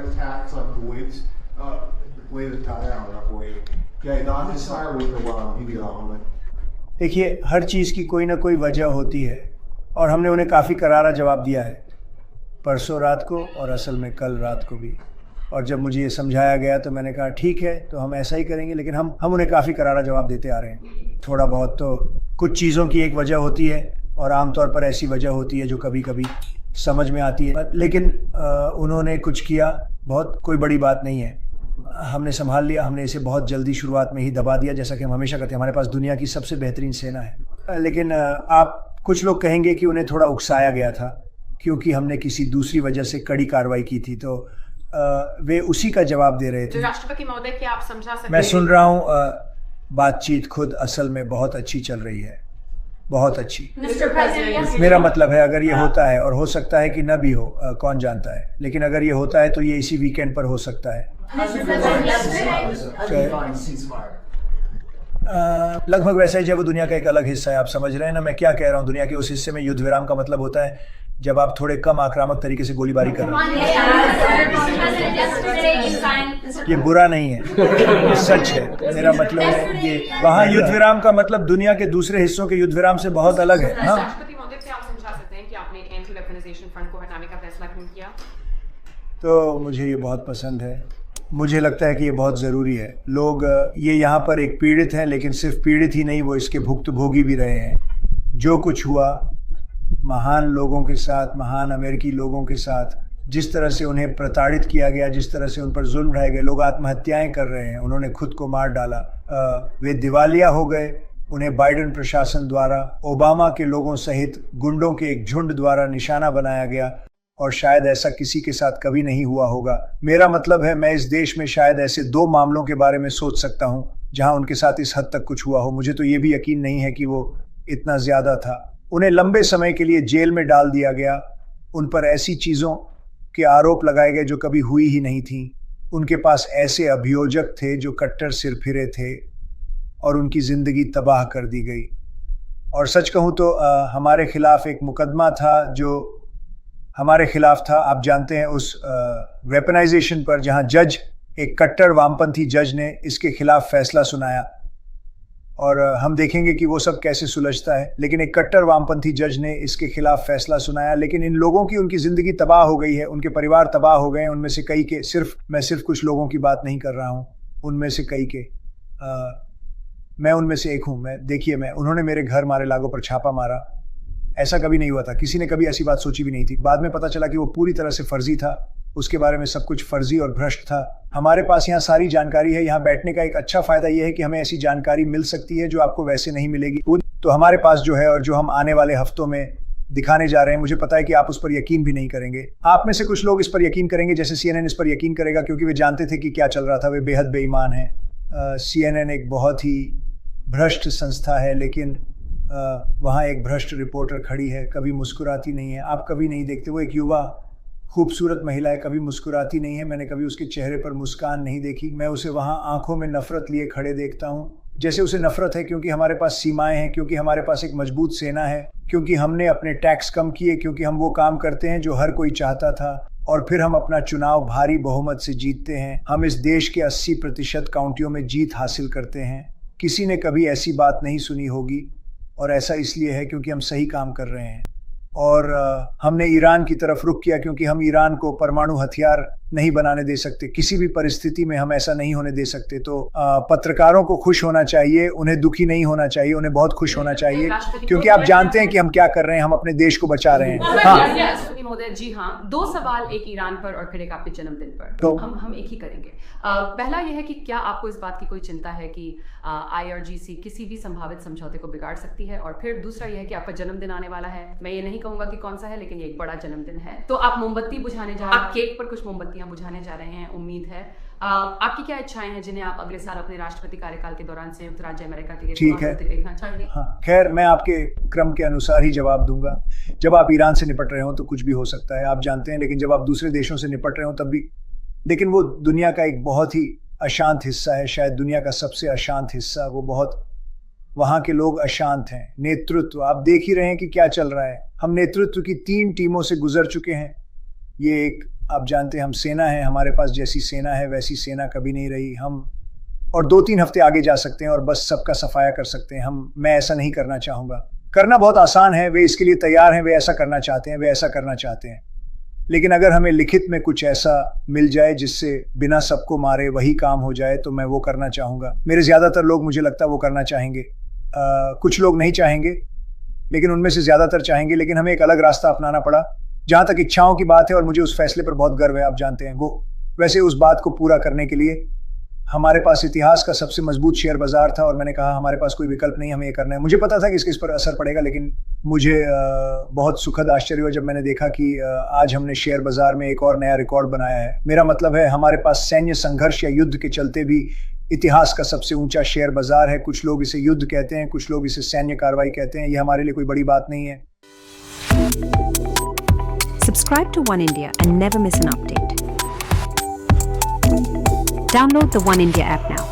attacks on Kuwait, Kuwait attack on Kuwait. क्या Iran के साथ हुई तो वहाँ भी होगा? देखिए, हर चीज़ की कोई ना कोई वजह होती है और हमने उन्हें काफ़ी करारा जवाब दिया है, परसों रात को और असल में कल रात को भी। और जब मुझे ये समझाया गया तो मैंने कहा ठीक है, तो हम ऐसा ही करेंगे, लेकिन हम उन्हें काफ़ी करारा जवाब देते आ रहे हैं। थोड़ा बहुत तो कुछ चीज़ों की एक वजह होती है और आमतौर पर ऐसी वजह होती है जो कभी कभी समझ में आती है, लेकिन उन्होंने कुछ किया, बहुत कोई बड़ी बात नहीं है। हमने संभाल लिया, हमने इसे बहुत जल्दी शुरुआत में ही दबा दिया, जैसा कि हम हमेशा करते हैं। हमारे पास दुनिया की सबसे बेहतरीन सेना है, लेकिन आप कुछ लोग कहेंगे कि उन्हें थोड़ा उकसाया गया था क्योंकि हमने किसी दूसरी वजह से कड़ी कार्रवाई की थी, तो वे उसी का जवाब दे रहे थे। राष्ट्रपति महोदय, क्या आप समझा सकते हैं? मैं सुन रहा हूँ, बातचीत खुद असल में बहुत अच्छी चल रही है, बहुत अच्छी। मेरा मतलब है, अगर ये होता है, और हो सकता है कि न भी हो, कौन जानता है, लेकिन अगर ये होता है तो ये इसी वीकेंड पर हो सकता है। लगभग वैसा ही, जब वो दुनिया का एक अलग हिस्सा है। आप समझ रहे हैं ना मैं क्या कह रहा हूँ? दुनिया के उस हिस्से में युद्ध विराम का मतलब होता है जब आप थोड़े कम आक्रामक तरीके से गोलीबारी कर रहे हैं। ये बुरा नहीं है, ये सच है। मेरा मतलब है ये वहाँ युद्ध विराम का मतलब दुनिया के दूसरे हिस्सों के युद्ध विराम से बहुत अलग है। हाँ, राष्ट्रपति महोदय, क्या आप समझा सकते हैं कि आपने एंटी वेपनाइजेशन फंड को हटाने का फैसला क्यों किया? तो मुझे ये बहुत पसंद है। मुझे लगता है कि ये बहुत ज़रूरी है। लोग ये यहाँ पर एक पीड़ित हैं, लेकिन सिर्फ पीड़ित ही नहीं, वो इसके भुक्तभोगी भी रहे हैं। जो कुछ हुआ महान लोगों के साथ, महान अमेरिकी लोगों के साथ, जिस तरह से उन्हें प्रताड़ित किया गया, जिस तरह से उन पर जुल्म ढाए गए, लोग आत्महत्याएं कर रहे हैं, उन्होंने खुद को मार डाला, वे दिवालिया हो गए। उन्हें बाइडेन प्रशासन द्वारा, ओबामा के लोगों सहित गुंडों के एक झुंड द्वारा निशाना बनाया गया, और शायद ऐसा किसी के साथ कभी नहीं हुआ होगा। मेरा मतलब है, मैं इस देश में शायद ऐसे 2 मामलों के बारे में सोच सकता हूँ जहाँ उनके साथ इस हद तक कुछ हुआ हो। मुझे तो ये भी यकीन नहीं है कि वो इतना ज़्यादा था। उन्हें लंबे समय के लिए जेल में डाल दिया गया, उन पर ऐसी चीज़ों के आरोप लगाए गए जो कभी हुई ही नहीं थी। उनके पास ऐसे अभियोजक थे जो कट्टर सिरफिरे थे, और उनकी ज़िंदगी तबाह कर दी गई। और सच कहूँ तो हमारे खिलाफ एक मुकदमा था जो हमारे खिलाफ था, आप जानते हैं, उस वेपनाइजेशन पर, जहाँ जज, एक कट्टर वामपंथी जज ने इसके खिलाफ फैसला सुनाया, और हम देखेंगे कि वो सब कैसे सुलझता है। लेकिन एक कट्टर वामपंथी जज ने इसके खिलाफ फैसला सुनाया, लेकिन इन लोगों की, उनकी ज़िंदगी तबाह हो गई है, उनके परिवार तबाह हो गए हैं। उनमें से कई के, मैं सिर्फ कुछ लोगों की बात नहीं कर रहा हूँ, उनमें से कई के, मैं उनमें से एक हूँ। देखिए, उन्होंने मेरे घर मारे लागों पर छापा मारा, ऐसा कभी नहीं हुआ था, किसी ने कभी ऐसी बात सोची भी नहीं थी। बाद में पता चला कि वो पूरी तरह से फर्जी था, उसके बारे में सब कुछ फर्जी और भ्रष्ट था। हमारे पास यहाँ सारी जानकारी है। यहाँ बैठने का एक अच्छा फ़ायदा ये है कि हमें ऐसी जानकारी मिल सकती है जो आपको वैसे नहीं मिलेगी। तो हमारे पास जो है, और जो हम आने वाले हफ्तों में दिखाने जा रहे हैं, मुझे पता है कि आप उस पर यकीन भी नहीं करेंगे। आप में से कुछ लोग इस पर यकीन करेंगे, जैसे CNN इस पर यकीन करेगा, क्योंकि वे जानते थे कि क्या चल रहा था। वे बेहद बेईमान हैं। CNN एक बहुत ही भ्रष्ट संस्था है, लेकिन वहाँ एक भ्रष्ट रिपोर्टर खड़ी है, कभी मुस्कुराती नहीं है। आप कभी नहीं देखते, वो एक युवा खूबसूरत महिला है, कभी मुस्कुराती नहीं है। मैंने कभी उसके चेहरे पर मुस्कान नहीं देखी। मैं उसे वहाँ आंखों में नफरत लिए खड़े देखता हूँ, जैसे उसे नफरत है, क्योंकि हमारे पास सीमाएं हैं, क्योंकि हमारे पास एक मजबूत सेना है, क्योंकि हमने अपने टैक्स कम किए, क्योंकि हम वो काम करते हैं जो हर कोई चाहता था, और फिर हम अपना चुनाव भारी बहुमत से जीतते हैं। हम इस देश के 80% काउंटियों में जीत हासिल करते हैं। किसी ने कभी ऐसी बात नहीं सुनी होगी, और ऐसा इसलिए है क्योंकि हम सही काम कर रहे हैं। और हमने ईरान की तरफ रुख किया, क्योंकि हम ईरान को परमाणु हथियार नहीं बनाने दे सकते, किसी भी परिस्थिति में हम ऐसा नहीं होने दे सकते। तो पत्रकारों को खुश होना चाहिए, उन्हें दुखी नहीं होना चाहिए, उन्हें बहुत खुश होना चाहिए, क्योंकि आप जानते हैं कि हम क्या कर रहे हैं, हम अपने देश को बचा रहे हैं। हाँ राष्ट्रपति महोदय जी, हाँ, 2 सवाल, एक ईरान पर और फिर एक आपके जन्मदिन पर। तो हम एक ही करेंगे। पहला यह है कि क्या आपको इस बात की कोई चिंता है कि IRGC किसी भी संभावित समझौते को बिगाड़ सकती है? और फिर दूसरा यह है कि आपका जन्मदिन आने वाला है, मैं ये नहीं कहूंगा कि कौन सा है, लेकिन ये एक बड़ा जन्मदिन है, तो आप मोमबत्ती बुझाने जा रहे हैं, आप केक पर कुछ मोमबत्तियां बुझाने जा रहे हैं, उम्मीद है। आपकी क्या इच्छाएं हैं जिन्हें आप अगले साल अपने राष्ट्रपति कार्यकाल के दौरान संयुक्त राज्य अमेरिका के लिए ठीक है। देखना चाहेंगे? हाँ, खैर, मैं आपके क्रम के अनुसार ही जवाब दूंगा। जब आप ईरान से निपट रहे हो तो कुछ भी हो सकता है, आप जानते हैं, लेकिन जब आप दूसरे देशों से निपट रहे हो तब भी, लेकिन वो दुनिया का एक बहुत ही अशांत हिस्सा है, शायद दुनिया का सबसे अशांत हिस्सा। वो बहुत, वहाँ के लोग अशांत हैं। नेतृत्व, आप देख ही रहे हैं कि क्या चल रहा है। हम नेतृत्व की 3 टीमों से गुजर चुके हैं। ये एक आप जानते हैं हम सेना है, हमारे पास जैसी सेना है वैसी सेना कभी नहीं रही। हम और 2-3 हफ्ते आगे जा सकते हैं और बस सबका सफाया कर सकते हैं। मैं ऐसा नहीं करना चाहूँगा। करना बहुत आसान है, वे इसके लिए तैयार हैं, वे ऐसा करना चाहते हैं, वे ऐसा करना चाहते हैं। लेकिन अगर हमें लिखित में कुछ ऐसा मिल जाए जिससे बिना सबको मारे वही काम हो जाए तो मैं वो करना चाहूँगा। मेरे ज़्यादातर लोग मुझे लगता है वो करना चाहेंगे। कुछ लोग नहीं चाहेंगे, लेकिन उनमें से ज़्यादातर चाहेंगे। लेकिन हमें एक अलग रास्ता अपनाना पड़ा। जहाँ तक इच्छाओं की बात है, और मुझे उस फैसले पर बहुत गर्व है, आप जानते हैं वो। वैसे उस बात को पूरा करने के लिए हमारे पास इतिहास का सबसे मजबूत शेयर बाजार था और मैंने कहा हमारे पास कोई विकल्प नहीं, हमें ये करना है। मुझे पता था कि इस पर असर पड़ेगा, लेकिन मुझे बहुत सुखद आश्चर्य हुआ जब मैंने देखा कि आज हमने शेयर बाजार में एक और नया रिकॉर्ड बनाया है। मेरा मतलब है हमारे पास सैन्य संघर्ष या युद्ध के चलते भी इतिहास का सबसे ऊंचा शेयर बाजार है। कुछ लोग इसे युद्ध कहते हैं, कुछ लोग इसे सैन्य कार्रवाई कहते हैं। ये हमारे लिए कोई बड़ी बात नहीं है। Subscribe to One India and never miss an update. Download the One India app now.